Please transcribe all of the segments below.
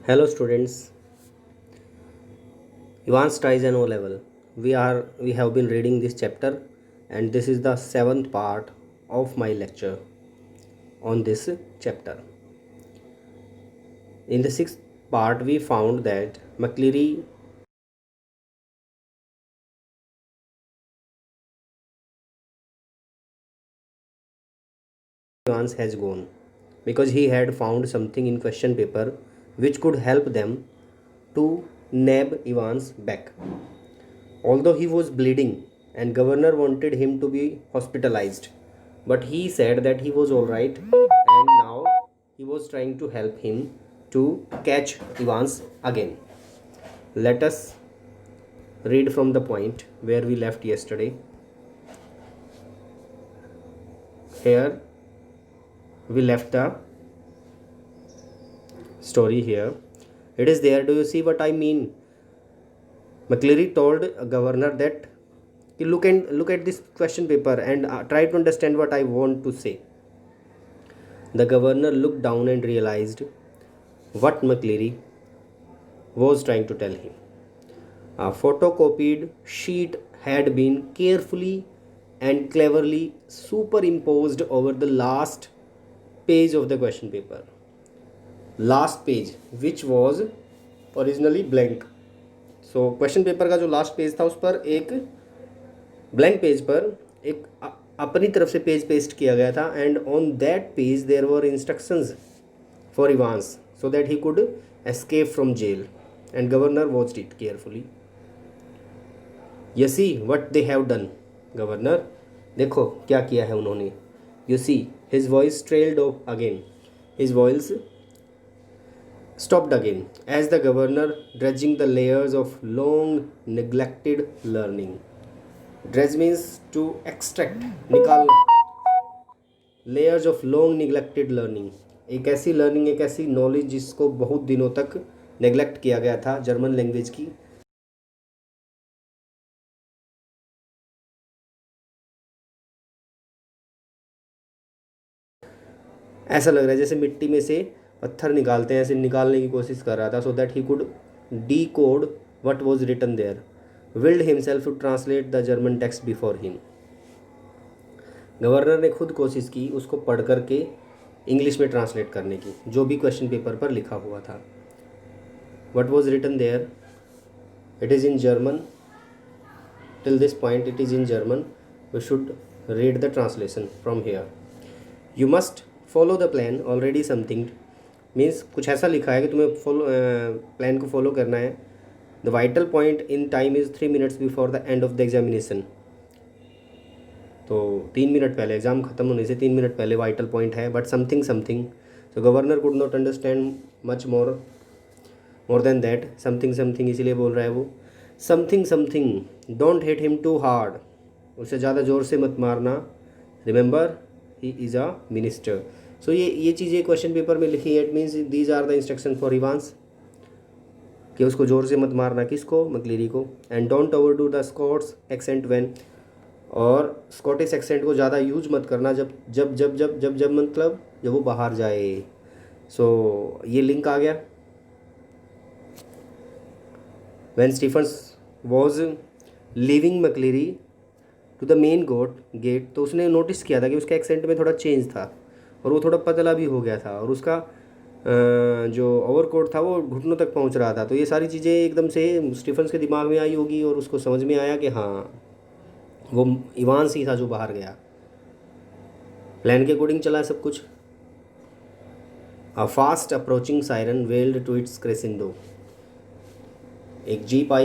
Hello students, Evans tries an O level. We have been reading this chapter and this is the seventh part of my lecture on this chapter. In the sixth part we found that McCleary Evans has gone because he had found something in question paper which could help them to nab Evans back. Although he was bleeding and governor wanted him to be hospitalized, but he said that he was all right and now he was trying to help him to catch Evans again. Let us read from the point where we left yesterday. Here we left the story here. It is there. Do you see what I mean? McCleary told a governor that look at this question paper and try to understand what I want to say. The governor looked down and realized what McCleary was trying to tell him. A photocopied sheet had been carefully and cleverly superimposed over the last page of the question paper. Last page, which was originally blank. So question paper का जो last page था उस पर एक blank page पर एक अपनी तरफ से पेज पेस्ट किया गया था and on that page there were instructions for Evans so that he could escape from jail and governor watched it carefully. You see what they have done. Governor, देखो क्या किया है उन्होंने. You see his voice trailed off again. His voice stopped again as the governor dredging the layers of long neglected learning. Dredge means to extract, निकालना. Layers of long neglected learning, एक ऐसी learning, एक ऐसी knowledge जिसको बहुत दिनों तक neglect किया गया था जर्मन लैंग्वेज की. ऐसा लग रहा है जैसे मिट्टी में से पत्थर निकालते हैं, ऐसे निकालने की कोशिश कर रहा था so that he could decode what was written there. Willed himself to translate the German text before him. Governor ने खुद कोशिश की उसको पढ़ करके इंग्लिश में ट्रांसलेट करने की जो भी क्वेश्चन पेपर पर लिखा हुआ था. What was written there, it is in German. Till this point it is in German. We should read the translation from here. You must follow the plan already something means कुछ ऐसा लिखा है कि तुम्हें प्लान को follow करना है. The vital point in time is 3 minutes before the end of the examination. तो 3 मिनट पहले, एग्ज़ाम ख़त्म होने से 3 मिनट पहले वाइटल पॉइंट है. But something something, so governor could not understand much more than that. Something something इसलिए बोल रहा है वो. Something something don't hit him too hard. उसे ज़्यादा ज़ोर से मत मारना. Remember he is a minister. So ये चीज़ें क्वेश्चन पेपर में लिखी है. It means these are the instruction for Evans कि उसको ज़ोर से मत मारना. किसको? मक्लीरी को. And don't overdo the Scots accent when, और स्कॉटिश एक्सेंट को ज़्यादा यूज मत करना जब जब जब जब जब जब मतलब जब वो बाहर जाए. सो ये लिंक आ गया. When Stephens was leaving McCleery to the main gate, तो उसने नोटिस किया था कि उसके एक्सेंट में थोड़ा चेंज था और वो थोड़ा पतला भी हो गया था और उसका जो ओवरकोट था वो घुटनों तक पहुंच रहा था. तो ये सारी चीज़ें एकदम से स्टीफन्स के दिमाग में आई होगी और उसको समझ में आया कि हाँ वो इवांस ही था जो बाहर गया. प्लान के अकॉर्डिंग चला सब कुछ. A fast approaching siren welled to its crescendo. एक जीप आई.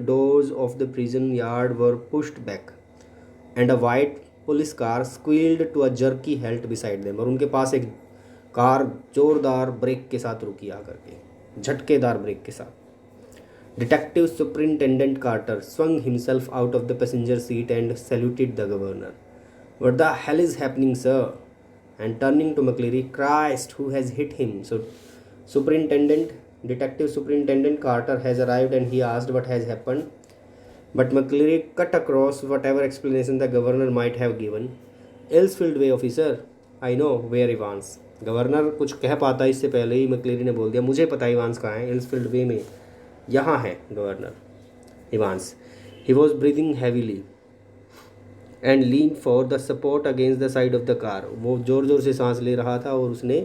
Doors of the prison yard were pushed back and a white police car squealed to a jerky halt beside them. और उनके पास एक car जोरदार break के साथ रुकी आकर के, झटकेदार ब्रेक के साथ. Detective Superintendent Carter swung himself out of the passenger seat and saluted the governor. What the hell is happening, sir? And turning to McCleary, Christ, who has hit him? So Detective Superintendent Carter has arrived and he asked what has happened. But McCleary cut across whatever explanation the governor might have given. Elsfield way officer, I know where Evans. Governor कुछ कह पाता इससे पहले ही McCleary ने बोल दिया मुझे पता इवांस कहाँ है, एल्सफील्ड वे में, यहाँ है governor Evans. He was breathing heavily and leaned for the support against the side of the car. वो ज़ोर ज़ोर से सांस ले रहा था और उसने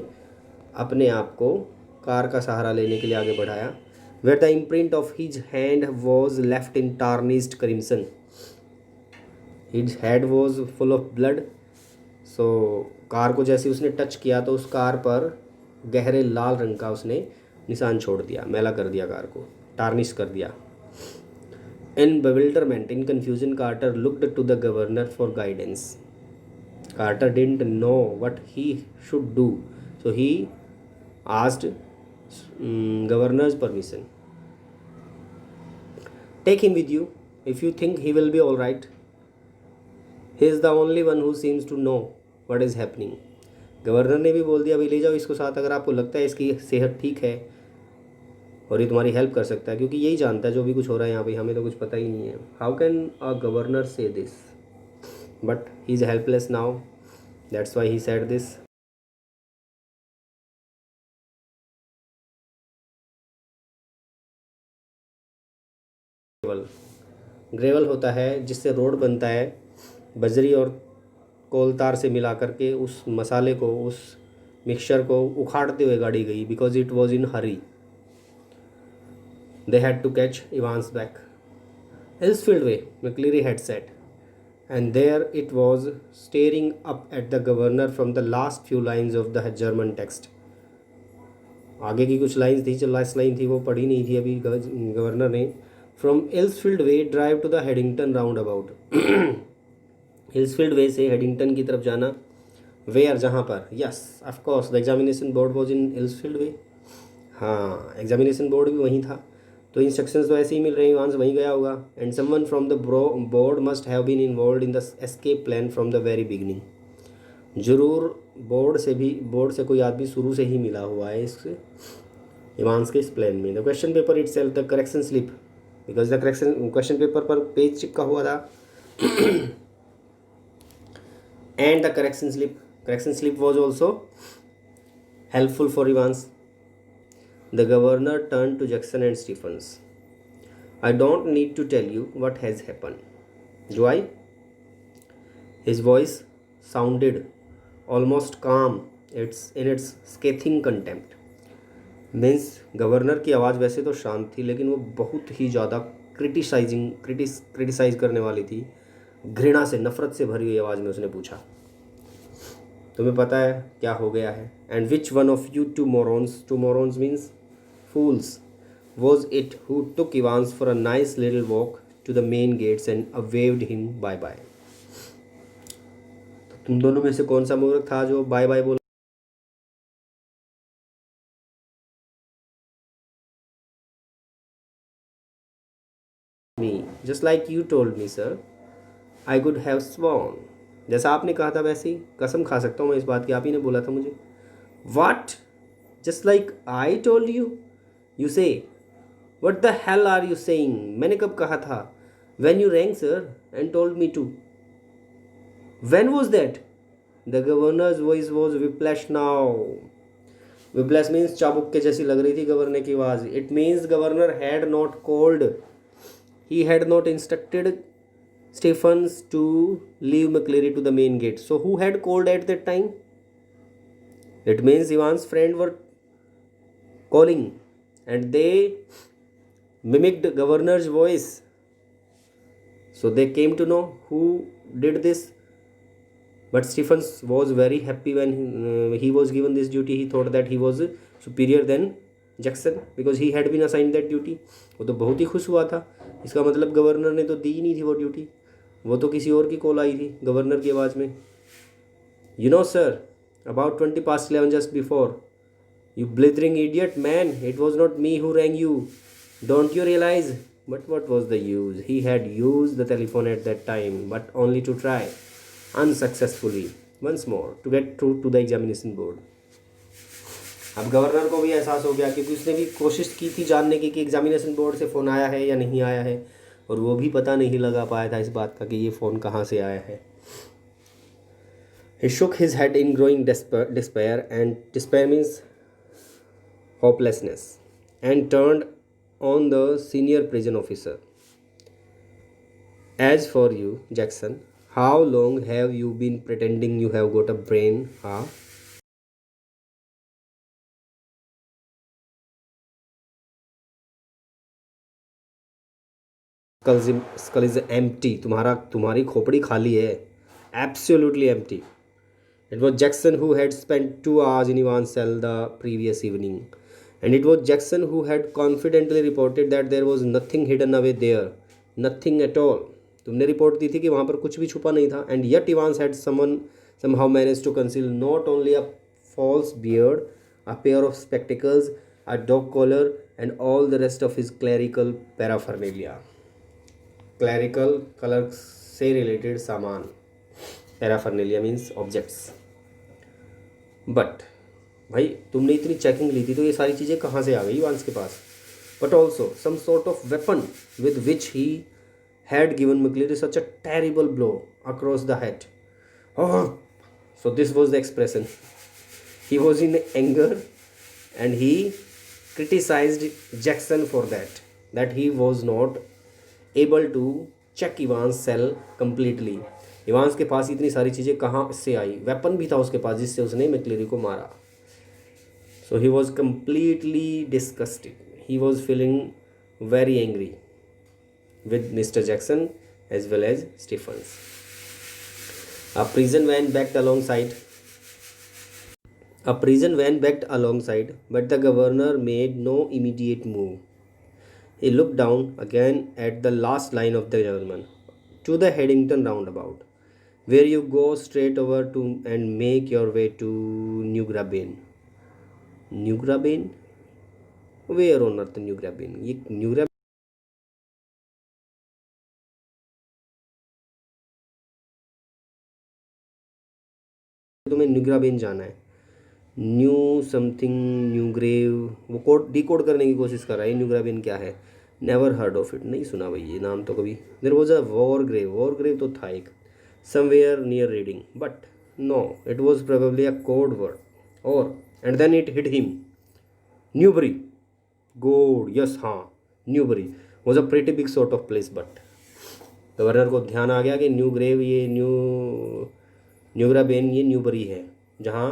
अपने आप को कार का सहारा लेने के लिए आगे बढ़ाया. Where the imprint of his hand was left in tarnished crimson. His head was full of blood. So car को जैसे उसने टच किया तो उस कार पर गहरे लाल रंग का उसने निशान छोड़ दिया, मैला कर दिया कार को, टार्निश कर दिया. In bewilderment, in confusion, Carter looked to the governor for guidance. Carter didn't know what he should do, so he asked governor's permission. Take him with you if you think he will be all right. He is the only one who seems to know what is happening. Governor ने भी बोल दिया भाई ले जाओ इसको साथ, अगर आपको लगता है इसकी सेहत ठीक है और ये तुम्हारी हेल्प कर सकता है, क्योंकि यही जानता है जो भी कुछ हो रहा है यहाँ पे, हमें तो कुछ पता ही नहीं है. हाउ कैन अ गवर्नर से this, but he is helpless now, that's why he said this. Gravel होता है जिससे रोड बनता है, बजरी और कोलतार से मिला करके उस मसाले को, उस मिक्सचर को उखाड़ते हुए गाड़ी गई. Because it was in hurry, they had to catch Evans back. Elsfield way, McCleary had said, and there it was staring up at the governor from the last few lines of the German text. आगे की कुछ lines थी, जो last line थी वो पढ़ी नहीं थी अभी गवर्नर ने. From Elsfield Way drive to the Headington roundabout. Elsfield Way से हेडिंगटन की तरफ जाना. वेयर, जहाँ पर. Yes of course the examination board was in Elsfield Way. हाँ, एग्जामिनेशन बोर्ड भी वहीं था, तो इंस्ट्रक्शंस तो ऐसे ही मिल रहे हैं, वहाँ से वहीं गया होगा. And someone from the board must have been involve in the escape plan from the very beginning. जरूर बोर्ड से कोई आदमी शुरू से ही मिला हुआ है इस इवांस के इस प्लान में. The question paper it self, the correction slip, because the question paper पर पेज चिपका हुआ था. And the correction slip was also helpful for Evans. The governor turned to Jackson and Stephens. I don't need to tell you what has happened, do I? His voice sounded almost calm in its scathing contempt. Means governor की आवाज़ वैसे तो शांत थी, लेकिन वो बहुत ही ज़्यादा क्रिटिसाइज करने वाली थी. घृणा से, नफ़रत से भरी हुई आवाज़ में उसने पूछा, तुम्हें पता है क्या हो गया है? And which one of you two morons means fools was it who took Evans for a nice little walk to the main gates and waved him bye bye. तुम दोनों में से कौन सा मूर्ख था जो बाय बाय बोला? Me, just like you told me, sir. I could have sworn. जैसा आपने कहा था वैसे ही कसम खा सकता हूँ मैं इस बात की, आप ही ने बोला था मुझे. What? Just like I told you? You say, what the hell are you saying? मैंने कब कहा था? When you rang, sir, and told me to. When was that? The governor's voice was whiplash now. Whiplash means चाबुक के जैसी लग रही थी गवर्नर की आवाज़. It means governor had not called. He had not instructed Stephens to leave McCleary to the main gate. So who had called at that time? It means Ivan's friend were calling. And they mimicked governor's voice. So they came to know who did this. But Stephens was very happy when he was given this duty. He thought that he was superior than Jackson because he had been assigned that duty. वो तो बहुत ही खुश हुआ था. इसका मतलब governor ने तो दी ही नहीं थी वो ड्यूटी, वो तो किसी और की कॉल आई थी गवर्नर की आवाज़ में. You know, sir, about 11:20 just before. You blithering idiot, man, it was not me who rang you. Don't you realize? But what was the use? He had used the telephone at that time, but only to try, unsuccessfully, once more, to get through to the examination board. अब governor को भी एहसास हो गया, क्योंकि उसने भी कोशिश की थी जानने की कि एग्जामिनेशन बोर्ड से फ़ोन आया है या नहीं आया है, और वो भी पता नहीं लगा पाया था इस बात का कि ये फ़ोन कहाँ से आया है. He shook his head in growing despair, and despair means hopelessness, and turned on the senior prison officer. As for you, Jackson, how long have you been pretending you have got a brain, huh? Skull is empty. तुम्हारी खोपड़ी खाली है. Absolutely empty. It was Jackson who had spent 2 hours in Ivan's cell the previous evening. And it was Jackson who had confidently reported that there was nothing hidden away there. Nothing at all. तुमने report दी थी कि वहाँ पर कुछ भी छुपा नहीं था. And yet Evans had somehow managed to conceal not only a false beard, a pair of spectacles, a dog collar, and all the rest of his clerical paraphernalia. Clerical clerk से related सामान. Paraphernalia means objects. But भाई तुमने इतनी checking ली थी तो ये सारी चीज़ें कहाँ से आ गई वांस के पास. But also some sort of weapon with which he had given McCleery such a terrible blow across the head. So this was the expression. He was in anger and he criticized Jackson for that he was not able to check Ivan's cell completely. Evans के पास इतनी सारी चीज़ें कहाँ से आई. Weapon भी था उसके पास जिससे उसने मैक्लेरी को मारा. So he was completely disgusted. He was feeling very angry with Mr. Jackson as well as Stephens. A prison van backed alongside, but the governor made no immediate move. He looked down again at the last line of the German, to the Haddington roundabout, where you go straight over to and make your way to New Graben. New Graben? Where on earth New Graben? ये New Graben तुम्हें New Graben जाना है. New something new grave. वो code decode करने की कोशिश कर रहा है न्यू ग्राबेन क्या है. Never heard of it. नहीं सुना भाई ये नाम तो कभी. There was a war grave तो था एक somewhere near Reading, but no it was probably a code word. और and then it hit him. Newbury. Good. Yes हाँ. Newbury was a pretty big sort of place. But governor को ध्यान आ गया कि new grave ये न्यूग्राबेन ये Newbury है जहाँ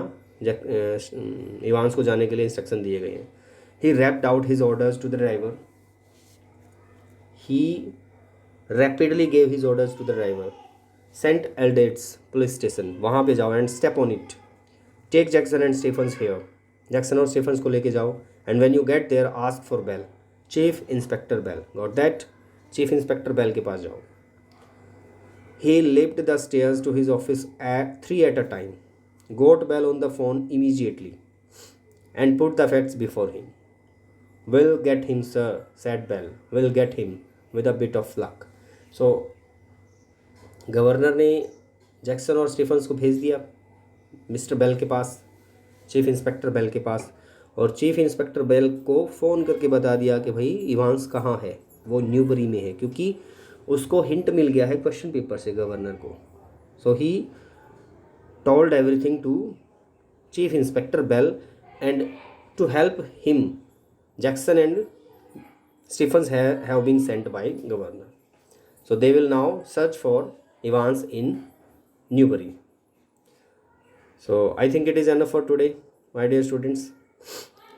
इवांस को जाने के लिए इंस्ट्रक्शन दिए गए हैं. He rapped out his orders to the driver. He rapidly gave his orders to the driver. Saint Aldates police station. वहाँ पे जाओ and step on it. Take Jackson and Stephens here. Jackson और Stephens को लेके जाओ. And when you get there ask for Bell. Chief inspector Bell. Got that. Chief inspector Bell के पास जाओ. He leaped the stairs to his office at 3 at a time, got Bell on the phone immediately, and put the facts before him. We'll get him, sir, said Bell. We'll get him with a bit of luck. So, governor ने Jackson और Stephens को भेज दिया mister bell के पास, chief inspector Bell के पास. और chief inspector bell को phone करके बता दिया कि भाई इवांस कहाँ है. वो न्यूबरी में है क्योंकि उसको हिंट मिल गया है क्वेश्चन पेपर से गवर्नर को. So he told everything to chief inspector Bell and to help him Jackson and Stephens have been sent by governor. So they will now search for Evans in Newbury. So I think it is enough for today my dear students.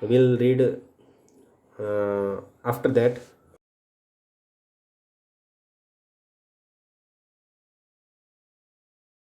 Will read after that